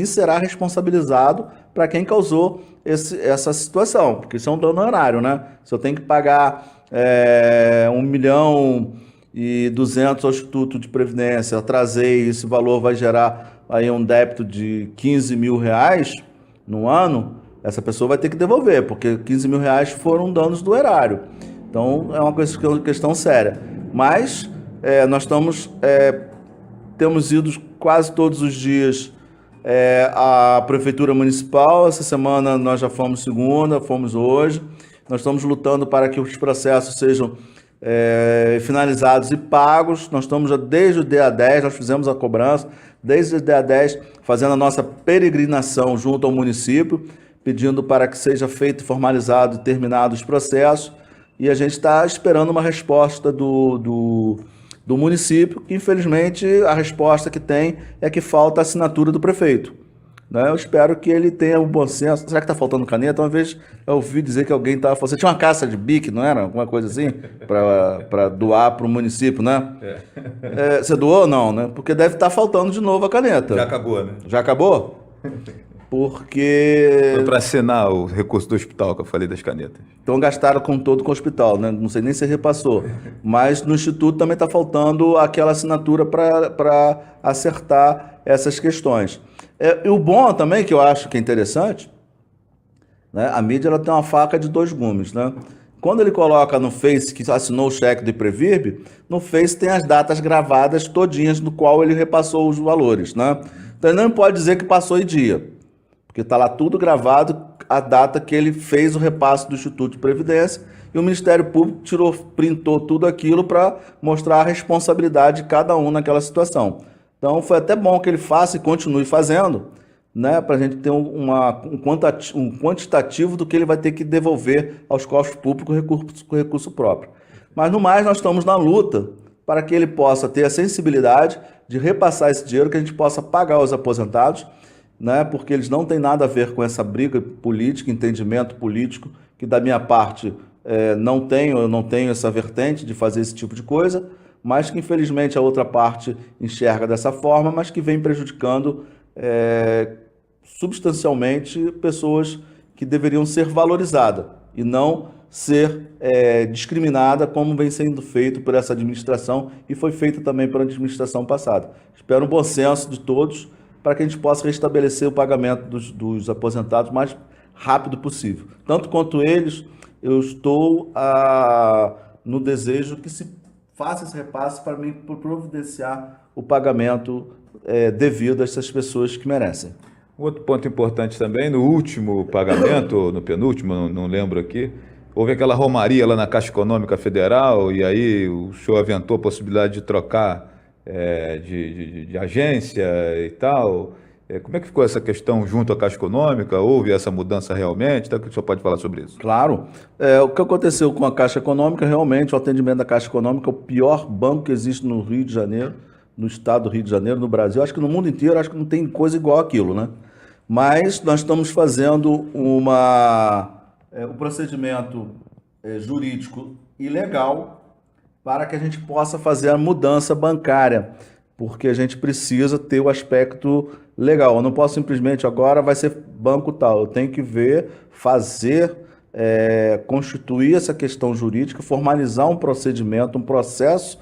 será responsabilizado para quem causou essa situação, porque isso é um dano horário, né? Se eu tenho que pagar 1.200.000 ao Instituto de Previdência, atrasei, esse valor vai gerar aí um débito de R$15.000 no ano, essa pessoa vai ter que devolver, porque R$15.000 foram danos do erário. Então, é uma questão séria. Mas nós temos ido quase todos os dias à Prefeitura Municipal. Essa semana nós já fomos segunda, fomos hoje. Nós estamos lutando para que os processos sejam finalizados e pagos. Nós estamos já desde o dia 10, nós fizemos a cobrança, desde o dia 10, fazendo a nossa peregrinação junto ao município, pedindo para que seja feito, formalizado e terminado os processos, e a gente está esperando uma resposta do município, que infelizmente a resposta que tem é que falta a assinatura do prefeito. Né? Eu espero que ele tenha um bom senso. Será que está faltando caneta? Uma vez eu ouvi dizer que alguém estava falando, você tinha uma caça de bique, não era? Alguma coisa assim? Para doar para o município, né? Você doou ou não, né? Porque deve estar faltando de novo a caneta. Já acabou, né? Já acabou? Porque... Foi para assinar o recurso do hospital que eu falei das canetas. Então gastaram com o hospital, né? Não sei nem se repassou. Mas no Instituto também está faltando aquela assinatura para acertar essas questões. E o bom também, que eu acho que é interessante, né? A mídia ela tem uma faca de dois gumes, né? Quando ele coloca no Face que assinou o cheque do Iprevirb, no Face tem as datas gravadas todinhas do qual ele repassou os valores, né? Então ele não pode dizer que passou em dia, porque está lá tudo gravado, a data que ele fez o repasse do Instituto de Previdência, e o Ministério Público printou tudo aquilo para mostrar a responsabilidade de cada um naquela situação. Então foi até bom que ele faça e continue fazendo, né, para a gente ter um quantitativo do que ele vai ter que devolver aos cofres públicos com recurso próprio. Mas no mais nós estamos na luta para que ele possa ter a sensibilidade de repassar esse dinheiro, que a gente possa pagar os aposentados, né, porque eles não têm nada a ver com essa briga política, entendimento político, que da minha parte eu não tenho essa vertente de fazer esse tipo de coisa, mas que infelizmente a outra parte enxerga dessa forma, mas que vem prejudicando substancialmente pessoas que deveriam ser valorizadas e não ser discriminada, como vem sendo feito por essa administração e foi feito também pela administração passada. Espero um bom senso de todos para que a gente possa restabelecer o pagamento dos aposentados o mais rápido possível. Tanto quanto eles, eu estou no desejo que se faça esse repasse para mim providenciar o pagamento devido a essas pessoas que merecem. Outro ponto importante também, no último pagamento, ou no penúltimo, não lembro aqui, houve aquela romaria lá na Caixa Econômica Federal, e aí o senhor aventou a possibilidade de trocar de agência e tal. Como é que ficou essa questão junto à Caixa Econômica? Houve essa mudança realmente? Então, o que o senhor pode falar sobre isso? Claro. O que aconteceu com a Caixa Econômica, realmente, o atendimento da Caixa Econômica é o pior banco que existe no Rio de Janeiro, no estado do Rio de Janeiro, no Brasil. Acho que no mundo inteiro, acho que não tem coisa igual aquilo, né? Mas nós estamos fazendo um procedimento jurídico e legal para que a gente possa fazer a mudança bancária, porque a gente precisa ter o aspecto legal. Eu não posso simplesmente agora vai ser banco tal. Eu tenho que ver, fazer, constituir essa questão jurídica, formalizar um procedimento, um processo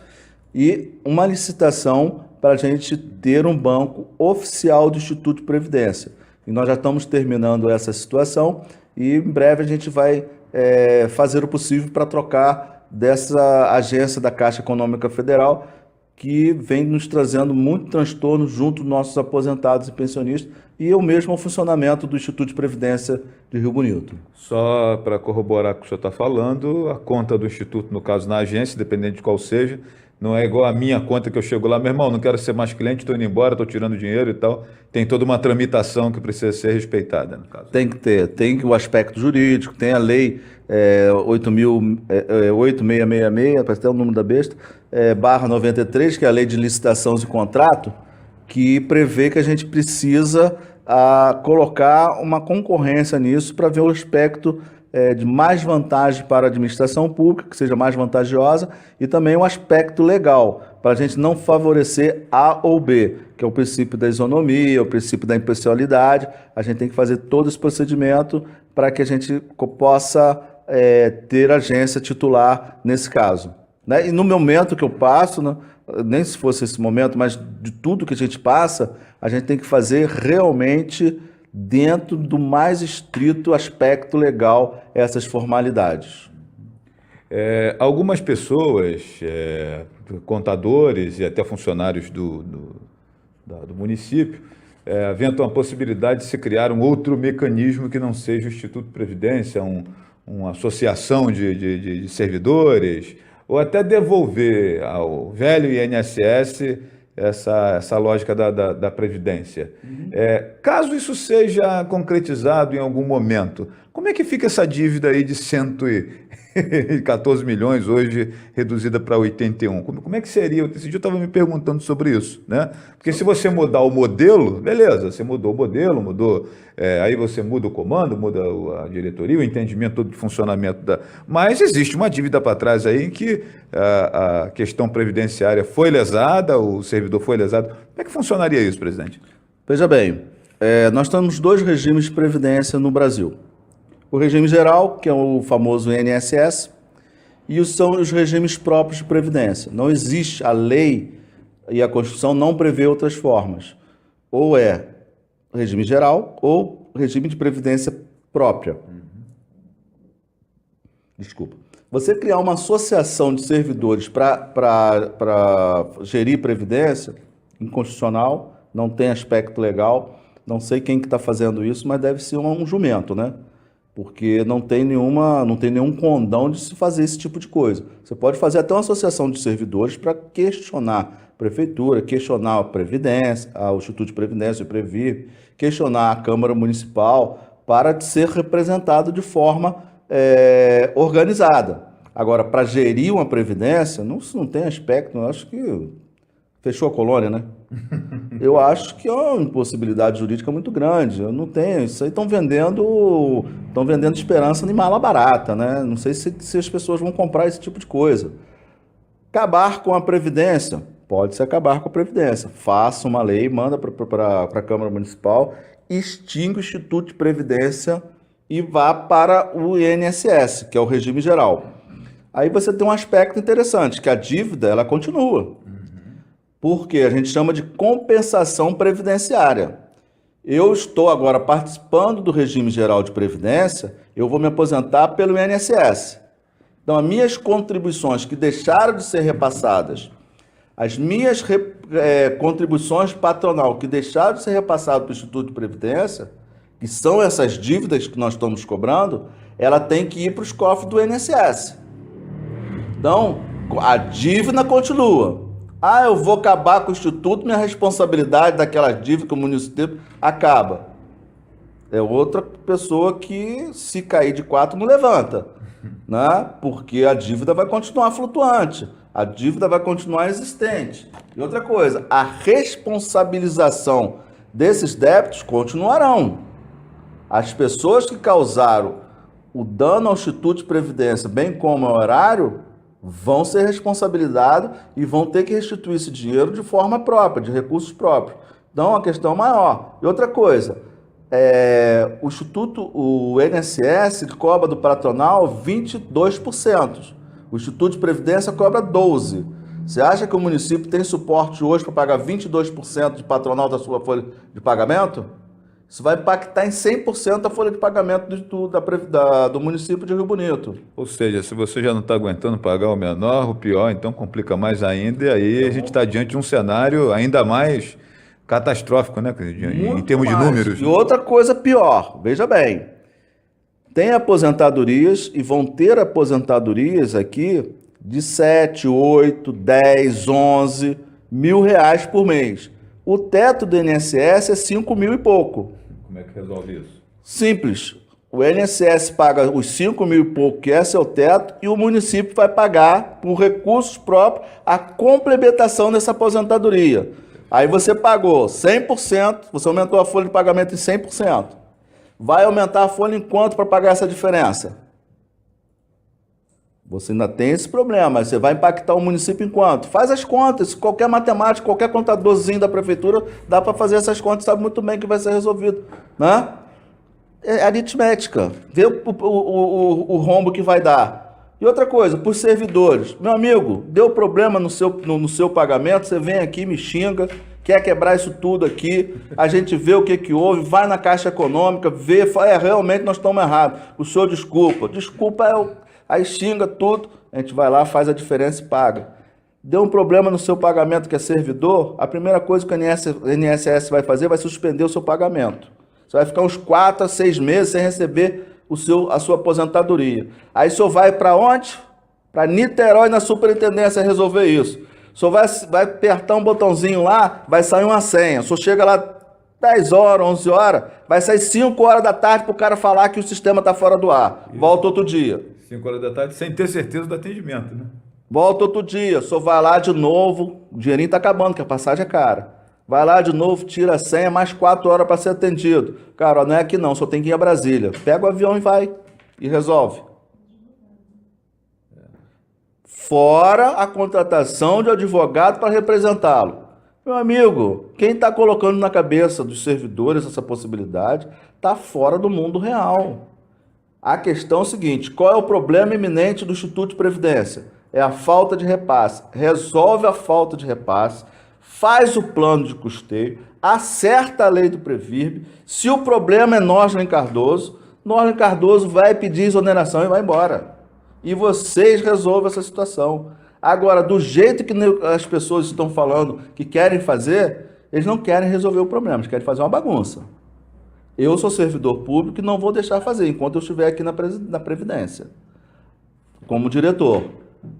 e uma licitação para a gente ter um banco oficial do Instituto de Previdência. E nós já estamos terminando essa situação e em breve a gente vai fazer o possível para trocar dessa agência da Caixa Econômica Federal, que vem nos trazendo muito transtorno junto dos nossos aposentados e pensionistas e o mesmo funcionamento do Instituto de Previdência de Rio Bonito. Só para corroborar o que o senhor está falando, a conta do Instituto, no caso na agência, dependendo de qual seja, não é igual a minha conta que eu chego lá, meu irmão, não quero ser mais cliente, estou indo embora, estou tirando dinheiro e tal. Tem toda uma tramitação que precisa ser respeitada, no caso. Tem que ter, tem o aspecto jurídico, tem a lei 8666, parece até o número da besta, /93, que é a lei de licitações e contrato, que prevê que a gente precisa colocar uma concorrência nisso para ver o aspecto de mais vantagem para a administração pública, que seja mais vantajosa, e também um aspecto legal, para a gente não favorecer A ou B, que é o princípio da isonomia, o princípio da impessoalidade. A gente tem que fazer todo esse procedimento para que a gente possa ter agência titular nesse caso. Né? E no momento que eu passo, né, nem se fosse esse momento, mas de tudo que a gente passa, a gente tem que fazer realmente dentro do mais estrito aspecto legal essas formalidades. Algumas pessoas, contadores e até funcionários do município, aventam a possibilidade de se criar um outro mecanismo que não seja o Instituto de Previdência, uma associação de servidores, ou até devolver ao velho INSS essa lógica da Previdência. Caso isso seja concretizado em algum momento, como é que fica essa dívida aí de 114 milhões, hoje reduzida para 81? Como é que seria? Esse dia eu estava me perguntando sobre isso, né? Porque se você mudar o modelo, beleza, você mudou o modelo, aí você muda o comando, muda a diretoria, o entendimento todo do funcionamento Mas existe uma dívida para trás aí em que a questão previdenciária foi lesada, o servidor foi lesado. Como é que funcionaria isso, presidente? Veja bem, nós temos 2 regimes de previdência no Brasil. O regime geral, que é o famoso INSS, e são os regimes próprios de previdência. Não existe, a lei e a Constituição não prevê outras formas. Ou é regime geral ou regime de previdência própria. Desculpa. Você criar uma associação de servidores para gerir previdência, inconstitucional, não tem aspecto legal, não sei quem que está fazendo isso, mas deve ser um jumento, né? Porque não tem nenhum condão de se fazer esse tipo de coisa. Você pode fazer até uma associação de servidores para questionar a prefeitura, questionar a Previdência, o Instituto de Previdência, o Previr, questionar a Câmara Municipal para ser representado de forma organizada. Agora, para gerir uma Previdência, não tem aspecto, eu acho que fechou a colônia, né? Eu acho que é uma impossibilidade jurídica muito grande. Eu não tenho. Isso aí estão vendendo esperança de mala barata, né? Não sei se as pessoas vão comprar esse tipo de coisa. Acabar com a Previdência. Pode-se acabar com a Previdência. Faça uma lei, manda para a Câmara Municipal, extingue o Instituto de Previdência e vá para o INSS, que é o regime geral. Aí você tem um aspecto interessante, que a dívida ela continua. Porque a gente chama de compensação previdenciária. Eu estou agora participando do regime geral de previdência, eu vou me aposentar pelo INSS. Então, as minhas contribuições que deixaram de ser repassadas, as minhas contribuições patronal que deixaram de ser repassadas para o Instituto de Previdência, que são essas dívidas que nós estamos cobrando, ela tem que ir para os cofres do INSS. Então, a dívida continua. Eu vou acabar com o Instituto, minha responsabilidade daquela dívida que o município acaba. É outra pessoa que, se cair de 4, não levanta, né? Porque a dívida vai continuar flutuante, a dívida vai continuar existente. E outra coisa, a responsabilização desses débitos continuarão. As pessoas que causaram o dano ao Instituto de Previdência, bem como ao erário, vão ser responsabilizados e vão ter que restituir esse dinheiro de forma própria, de recursos próprios. Então, a questão maior. E outra coisa, o INSS cobra do patronal 22%. O Instituto de Previdência cobra 12%. Você acha que o município tem suporte hoje para pagar 22% de patronal da sua folha de pagamento? Isso vai impactar em 100% a folha de pagamento do município de Rio Bonito. Ou seja, se você já não está aguentando pagar o menor, o pior, então complica mais ainda, e aí a gente está diante de um cenário ainda mais catastrófico, né, em termos de números. E outra coisa pior, veja bem, tem aposentadorias e vão ter aposentadorias aqui de 7, 8, 10, 11 mil reais por mês. O teto do INSS é 5 mil e pouco. Como é que resolve isso? Simples. O INSS paga os 5 mil e pouco, que é seu teto, e o município vai pagar, por recursos próprios, a complementação dessa aposentadoria. Aí você pagou 100%, você aumentou a folha de pagamento em 100%. Vai aumentar a folha em quanto para pagar essa diferença? Você ainda tem esse problema, você vai impactar o município em quanto? Faz as contas, qualquer matemático, qualquer contadorzinho da prefeitura dá para fazer essas contas, sabe muito bem que vai ser resolvido, né? É aritmética, vê o rombo que vai dar. E outra coisa, por servidores, meu amigo, deu problema no seu pagamento, você vem aqui, me xinga, quer quebrar isso tudo aqui, a gente vê o que houve, vai na Caixa Econômica, vê, realmente nós estamos errados, o senhor desculpa aí xinga tudo, a gente vai lá, faz a diferença e paga. Deu um problema no seu pagamento que é servidor, a primeira coisa que o INSS vai fazer vai suspender o seu pagamento. Você vai ficar uns 4 a 6 meses sem receber a sua aposentadoria. Aí o senhor vai para onde? Para Niterói, na superintendência, resolver isso. O senhor vai apertar um botãozinho lá, vai sair uma senha. O senhor chega lá 10 horas, 11 horas, vai sair 5 horas da tarde para o cara falar que o sistema está fora do ar. Isso. Volta outro dia. 5 horas da tarde, sem ter certeza do atendimento, né? Volta outro dia, o senhor vai lá de novo, o dinheirinho está acabando, que a passagem é cara. Vai lá de novo, tira a senha, mais 4 horas para ser atendido. Cara, ó, não é aqui não, só tem que ir a Brasília. Pega o avião e vai, e resolve. Fora a contratação de advogado para representá-lo. Meu amigo, quem está colocando na cabeça dos servidores essa possibilidade está fora do mundo real. A questão é o seguinte, qual é o problema iminente do Instituto de Previdência? É a falta de repasse. Resolve a falta de repasse, faz o plano de custeio, acerta a lei do Previrb. Se o problema é Norslin Cardoso vai pedir exoneração e vai embora. E vocês resolvem essa situação. Agora, do jeito que as pessoas estão falando que querem fazer, eles não querem resolver o problema, eles querem fazer uma bagunça. Eu sou servidor público e não vou deixar fazer enquanto eu estiver aqui na Previdência, como diretor.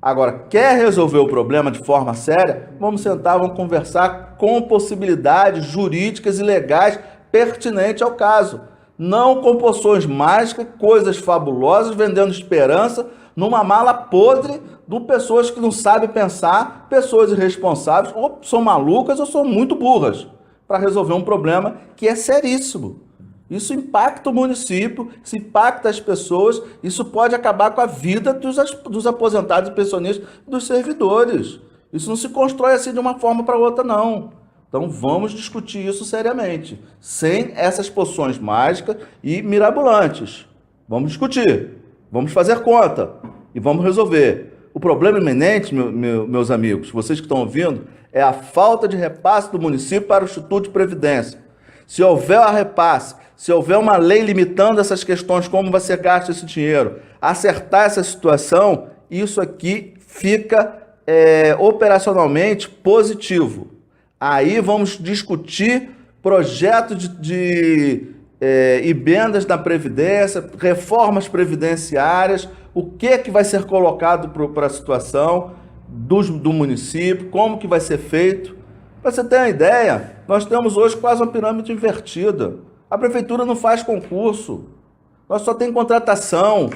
Agora, quer resolver o problema de forma séria? Vamos sentar, vamos conversar com possibilidades jurídicas e legais pertinentes ao caso. Não com poções mágicas, coisas fabulosas, vendendo esperança numa mala podre de pessoas que não sabem pensar, pessoas irresponsáveis, ou são malucas ou são muito burras, para resolver um problema que é seríssimo. Isso impacta o município, isso impacta as pessoas, isso pode acabar com a vida dos aposentados e pensionistas, dos servidores. Isso não se constrói assim de uma forma para outra, não. Então vamos discutir isso seriamente, sem essas poções mágicas e mirabolantes. Vamos discutir, vamos fazer conta e vamos resolver. O problema iminente, meus amigos, vocês que estão ouvindo, é a falta de repasse do município para o Instituto de Previdência. Se houver a repasse, se houver uma lei limitando essas questões, como vai ser gasto esse dinheiro, acertar essa situação, isso aqui fica operacionalmente positivo. Aí vamos discutir projetos de emendas na Previdência, reformas previdenciárias, o que vai ser colocado para a situação do município, como que vai ser feito. Para você ter uma ideia, nós temos hoje quase uma pirâmide invertida. A prefeitura não faz concurso, nós só tem contratação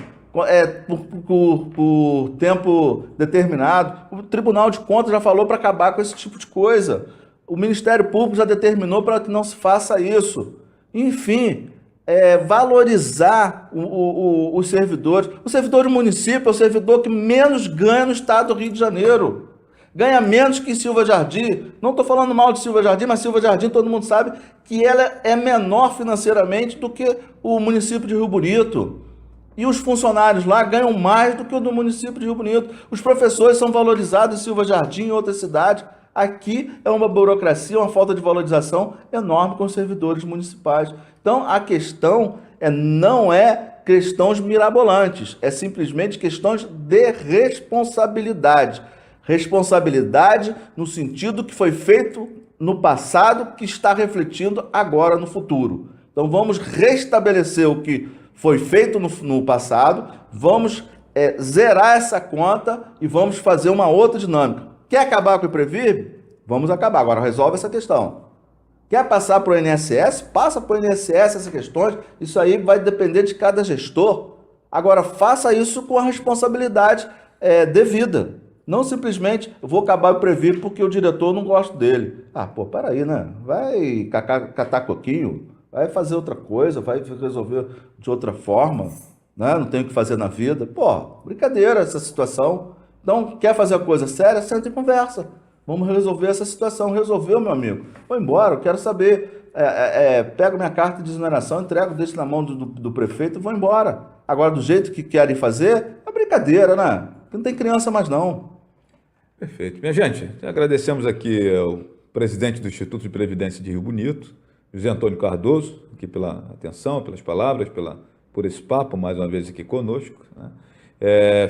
por tempo determinado. O Tribunal de Contas já falou para acabar com esse tipo de coisa. O Ministério Público já determinou para que não se faça isso. Enfim, valorizar os servidores. O servidor do município é o servidor que menos ganha no estado do Rio de Janeiro. Ganha menos que Silva Jardim. Não estou falando mal de Silva Jardim, mas Silva Jardim todo mundo sabe que ela é menor financeiramente do que o município de Rio Bonito. E os funcionários lá ganham mais do que o do município de Rio Bonito. Os professores são valorizados em Silva Jardim e em outras cidades. Aqui é uma burocracia, uma falta de valorização enorme com os servidores municipais. Então, a questão não é questões mirabolantes, é simplesmente questões de responsabilidade. Responsabilidade no sentido que foi feito no passado, que está refletindo agora no futuro. Então, vamos restabelecer o que foi feito no passado, vamos zerar essa conta e vamos fazer uma outra dinâmica. Quer acabar com o Previrb? Vamos acabar. Agora resolve essa questão. Quer passar para o INSS? Passa para o INSS essas questões. Isso aí vai depender de cada gestor. Agora faça isso com a responsabilidade devida. Não simplesmente vou acabar o Previrb porque o diretor não gosta dele. Peraí, né? Vai catar coquinho, vai fazer outra coisa, vai resolver de outra forma, né? Não tem o que fazer na vida. Brincadeira essa situação. Então, quer fazer a coisa séria? Senta e conversa. Vamos resolver essa situação. Resolveu, meu amigo? Vou embora, eu quero saber. Pego minha carta de exoneração, entrego, deixo na mão do prefeito e vou embora. Agora, do jeito que querem fazer, é brincadeira, né? Não tem criança mais, não. Perfeito. Minha gente, agradecemos aqui ao presidente do Instituto de Previdência de Rio Bonito, José Antônio Cardoso, aqui pela atenção, pelas palavras, por esse papo, mais uma vez aqui conosco, né?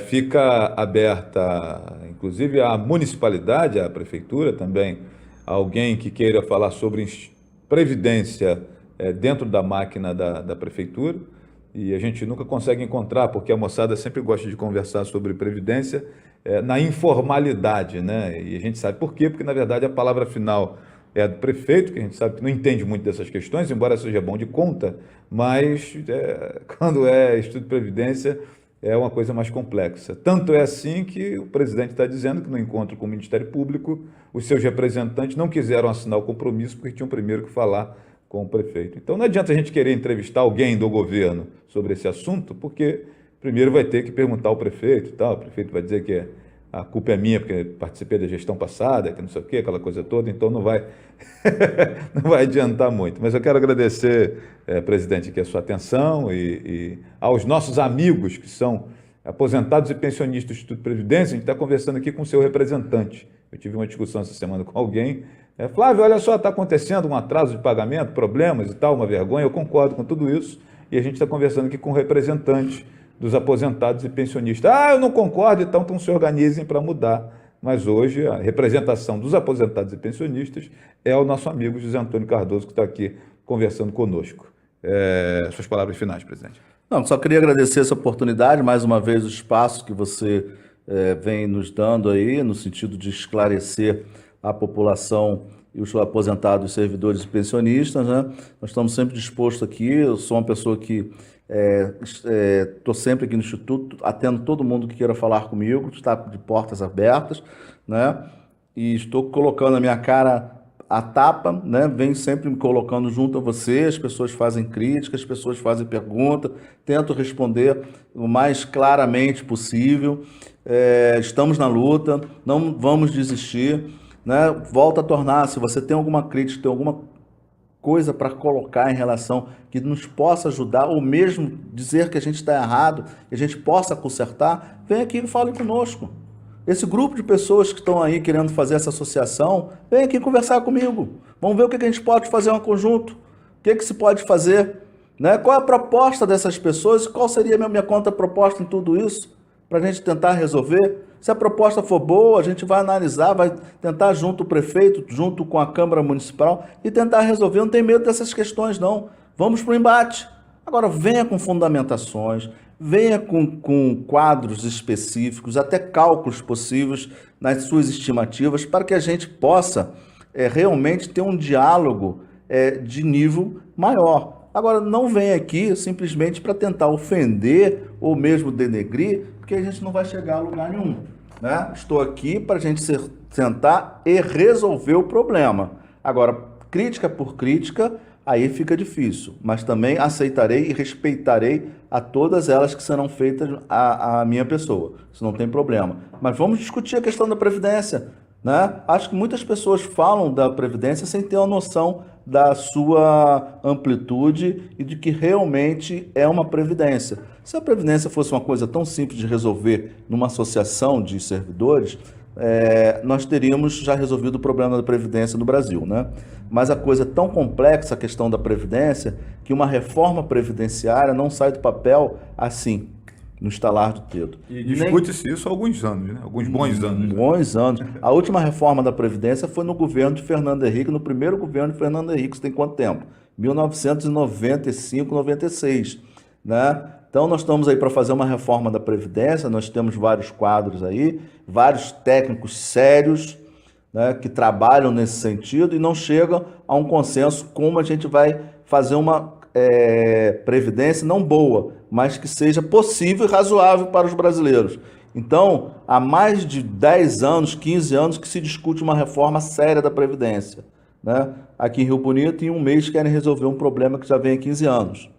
Fica aberta, inclusive, a municipalidade, a prefeitura também, alguém que queira falar sobre previdência dentro da máquina da prefeitura, e a gente nunca consegue encontrar, porque a moçada sempre gosta de conversar sobre previdência na informalidade, né? E a gente sabe por quê, porque na verdade a palavra final é do prefeito, que a gente sabe que não entende muito dessas questões, embora seja bom de conta, mas quando é estudo de previdência é uma coisa mais complexa. Tanto é assim que o presidente está dizendo que no encontro com o Ministério Público, os seus representantes não quiseram assinar o compromisso porque tinham primeiro que falar com o prefeito. Então não adianta a gente querer entrevistar alguém do governo sobre esse assunto, porque primeiro vai ter que perguntar ao prefeito e tal, o prefeito vai dizer que a culpa é minha porque participei da gestão passada, que não sei o quê, aquela coisa toda, então não vai, não vai adiantar muito. Mas eu quero agradecer, presidente, aqui a sua atenção e aos nossos amigos que são aposentados e pensionistas do Instituto de Previdência. A gente está conversando aqui com o seu representante. Eu tive uma discussão essa semana com alguém. Flávio, olha só, está acontecendo um atraso de pagamento, problemas e tal, uma vergonha. Eu concordo com tudo isso e a gente está conversando aqui com o representante dos aposentados e pensionistas. Eu não concordo, então se organizem para mudar. Mas hoje a representação dos aposentados e pensionistas é o nosso amigo José Antônio Cardoso, que está aqui conversando conosco. Suas palavras finais, presidente. Não, só queria agradecer essa oportunidade, mais uma vez o espaço que você vem nos dando aí, no sentido de esclarecer a população e os aposentados, servidores e pensionistas, né? Nós estamos sempre dispostos aqui, eu sou uma pessoa que estou sempre aqui no Instituto, atendo todo mundo que queira falar comigo, está de portas abertas, né? E estou colocando a minha cara à tapa, né? Venho sempre me colocando junto a você, as pessoas fazem críticas, as pessoas fazem perguntas, tento responder o mais claramente possível, estamos na luta, não vamos desistir, né? Volto a tornar, se você tem alguma crítica, tem alguma coisa para colocar em relação que nos possa ajudar, ou mesmo dizer que a gente está errado, que a gente possa consertar, vem aqui e fale conosco. Esse grupo de pessoas que estão aí querendo fazer essa associação, vem aqui conversar comigo. Vamos ver o que a gente pode fazer em conjunto, o que se pode fazer, né? Qual é a proposta dessas pessoas e qual seria a minha contraproposta em tudo isso, para a gente tentar resolver. Se a proposta for boa, a gente vai analisar, vai tentar junto o prefeito, junto com a Câmara Municipal e tentar resolver. Não tem medo dessas questões, não. Vamos para o embate. Agora, venha com fundamentações, venha com quadros específicos, até cálculos possíveis nas suas estimativas, para que a gente possa realmente ter um diálogo de nível maior. Agora, não venha aqui simplesmente para tentar ofender ou mesmo denegrir, porque a gente não vai chegar a lugar nenhum, né? Estou aqui para a gente sentar e resolver o problema. Agora, crítica por crítica, aí fica difícil, mas também aceitarei e respeitarei a todas elas que serão feitas à minha pessoa. Isso não tem problema. Mas vamos discutir a questão da Previdência, né? Acho que muitas pessoas falam da Previdência sem ter uma noção da sua amplitude e de que realmente é uma previdência. Se a previdência fosse uma coisa tão simples de resolver numa associação de servidores, nós teríamos já resolvido o problema da previdência no Brasil, né? Mas a coisa é tão complexa, a questão da previdência, que uma reforma previdenciária não sai do papel assim, no estalar do dedo. E discute-se isso há alguns anos, né? Alguns bons anos. Bons anos. A última reforma da Previdência foi no governo de Fernando Henrique, no primeiro governo de Fernando Henrique. Isso tem quanto tempo? 1995, 96, né? Então nós estamos aí para fazer uma reforma da Previdência, nós temos vários quadros aí, vários técnicos sérios, né, que trabalham nesse sentido e não chegam a um consenso como a gente vai fazer uma previdência não boa, mas que seja possível e razoável para os brasileiros. Então, há mais de 10 anos, 15 anos que se discute uma reforma séria da Previdência, né? Aqui em Rio Bonito, em um mês, querem resolver um problema que já vem há 15 anos.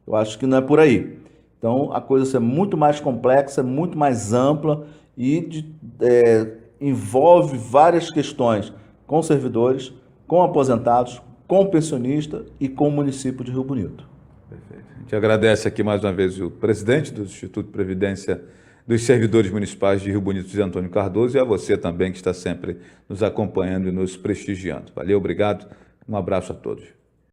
Eu acho que não é por aí. Então, a coisa é muito mais complexa, muito mais ampla e envolve várias questões com servidores, com aposentados, com o pensionista e com o município de Rio Bonito. Perfeito. A gente agradece aqui mais uma vez o presidente do Instituto de Previdência dos Servidores Municipais de Rio Bonito, José Antônio Cardoso, e a você também que está sempre nos acompanhando e nos prestigiando. Valeu, obrigado, um abraço a todos.